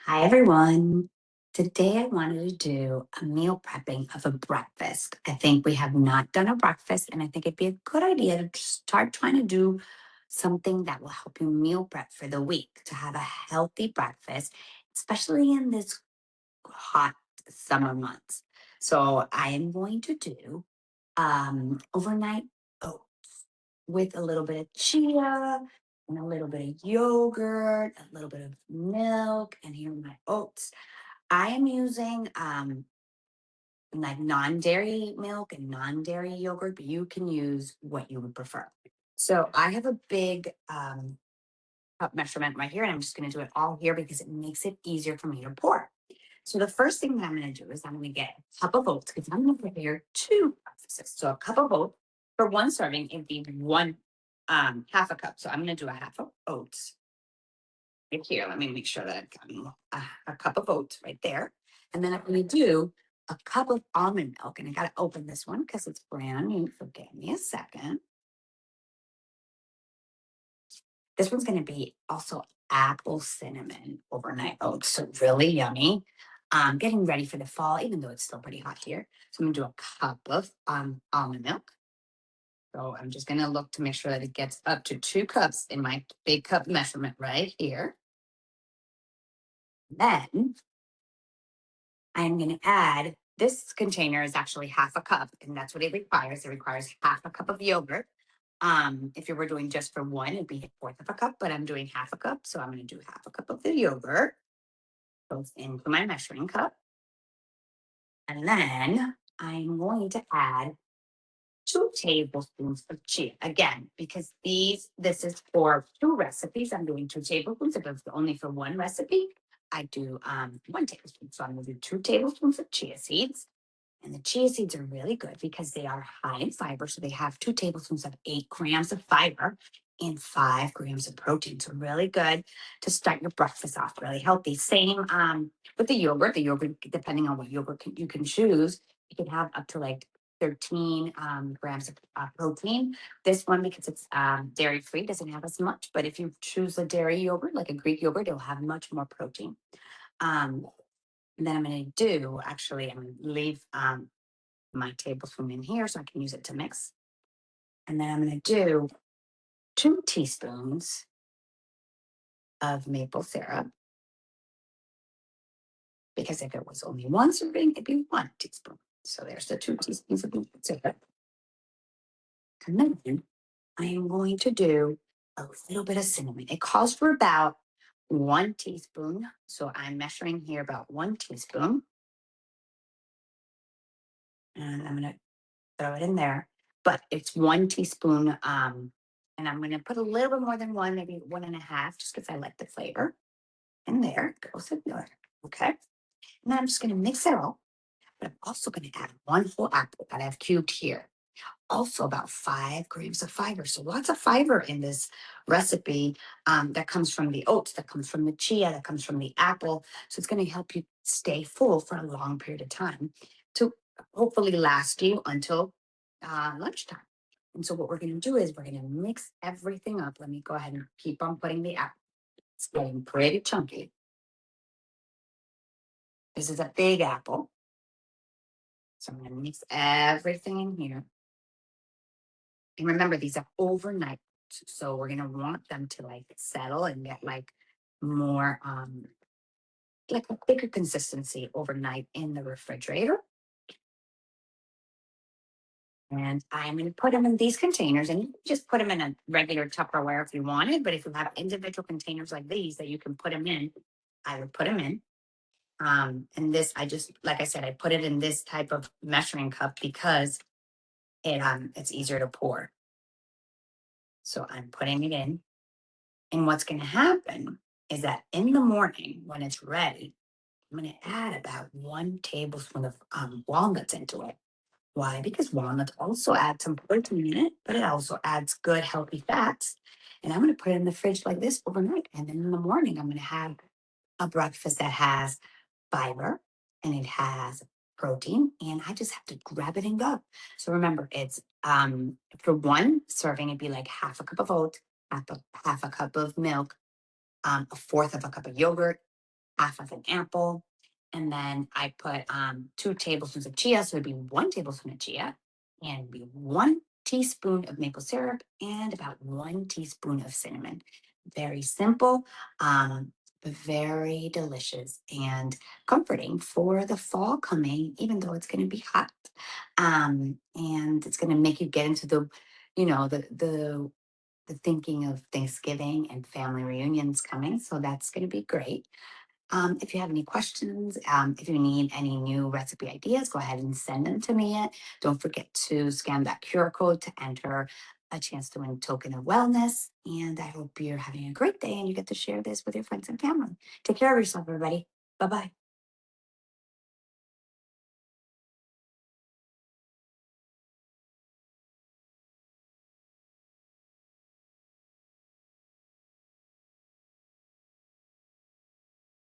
Hi, everyone. Today, I wanted to do a meal prepping of a breakfast. I think we have not done a breakfast, and I think it'd be a good idea to start trying to do something that will help you meal prep for the week to have a healthy breakfast, especially in this hot summer months. So, I am going to do overnight oats with a little bit of chia and a little bit of yogurt, a little bit of milk, and here are my oats. I am using like non-dairy milk and non-dairy yogurt, but you can use what you would prefer. So I have a big cup measurement right here, and I'm just going to do it all here because it makes it easier for me to pour. So the first thing that I'm going to do is I'm going to get a cup of oats because I'm going to prepare two breakfasts. So a cup of oats for one serving, it'd be one half a cup. So I'm going to do a half of oats right here. Let me make sure that I've got a cup of oats right there. And then I'm going to do a cup of almond milk. And I got to open this one because it's brand new. So give me a second. This one's going to be also apple cinnamon overnight oats. So really yummy. Getting ready for the fall, even though it's still pretty hot here. So I'm going to do a cup of almond milk. So I'm just going to look to make sure that it gets up to 2 cups in my big cup measurement right here. Then I'm going to add, this container is actually half a cup, and that's what it requires. It requires half a cup of yogurt. If you were doing just for one, it'd be a fourth of a cup, but I'm doing half a cup. So I'm going to do half a cup of the yogurt goes into my measuring cup. And then I'm going to add 2 tablespoons of chia. Again, because this is for 2 recipes. I'm doing 2 tablespoons. If it's only for one recipe, I do 1 tablespoon. So I'm going to do 2 tablespoons of chia seeds. And the chia seeds are really good because they are high in fiber. So they have 2 tablespoons of 8 grams of fiber and 5 grams of protein. So really good to start your breakfast off really healthy. Same with the yogurt. The yogurt, depending on what yogurt you can choose, you can have up to like 13 grams of protein. This one, because it's dairy free, doesn't have as much. But if you choose a dairy yogurt, like a Greek yogurt, it'll have much more protein. Um, and then I'm going to do, actually, I'm going to leave my tablespoon in here so I can use it to mix. And then I'm going to do 2 teaspoons of maple syrup because if it was only one serving, it'd be 1 teaspoon. So there's the 2 teaspoons of maple syrup. And then I am going to do a little bit of cinnamon. It calls for about 1 teaspoon. So I'm measuring here about 1 teaspoon. And I'm going to throw it in there. But it's 1 teaspoon. And I'm going to put a little bit more than one, maybe 1.5, just because I like the flavor. And there goes the milk. Okay. And then I'm just going to mix it all. But I'm also going to add 1 whole apple that I've cubed here. Also about 5 grams of fiber. So lots of fiber in this recipe that comes from the oats, that comes from the chia, that comes from the apple. So it's going to help you stay full for a long period of time to hopefully last you until lunchtime. And so what we're going to do is we're going to mix everything up. Let me go ahead and keep on putting the apple. It's getting pretty chunky. This is a big apple. So I'm going to mix everything in here. And remember, these are overnight. So we're gonna want them to like settle and get like more like a thicker consistency overnight in the refrigerator. And I'm gonna put them in these containers, and you can just put them in a regular Tupperware if you wanted. But if you have individual containers like these that you can put them in, I would put them in. And this, I just like I said, I put it in this type of measuring cup because it's easier to pour. So I'm putting it in. And what's going to happen is that in the morning when it's ready, I'm going to add about 1 tablespoon of walnuts into it. Why? Because walnuts also add some protein in it, but it also adds good, healthy fats. And I'm going to put it in the fridge like this overnight. And then in the morning, I'm going to have a breakfast that has fiber and it has protein. And I just have to grab it and go. So remember, it's for one serving, it'd be like half a cup of oats, half a cup of milk, a fourth of a cup of yogurt, half of an apple, and then I put 2 tablespoons of chia, so it'd be 1 tablespoon of chia, and be 1 teaspoon of maple syrup, and about 1 teaspoon of cinnamon. Very simple, but very delicious and comforting for the fall coming, even though it's going to be hot. And it's going to make you get into the thinking of Thanksgiving and family reunions coming. So that's going to be great. If you have any questions, if you need any new recipe ideas, go ahead and send them to me. Don't forget to scan that QR code to enter a chance to win a token of wellness. And I hope you're having a great day and you get to share this with your friends and family. Take care of yourself, everybody. Bye bye.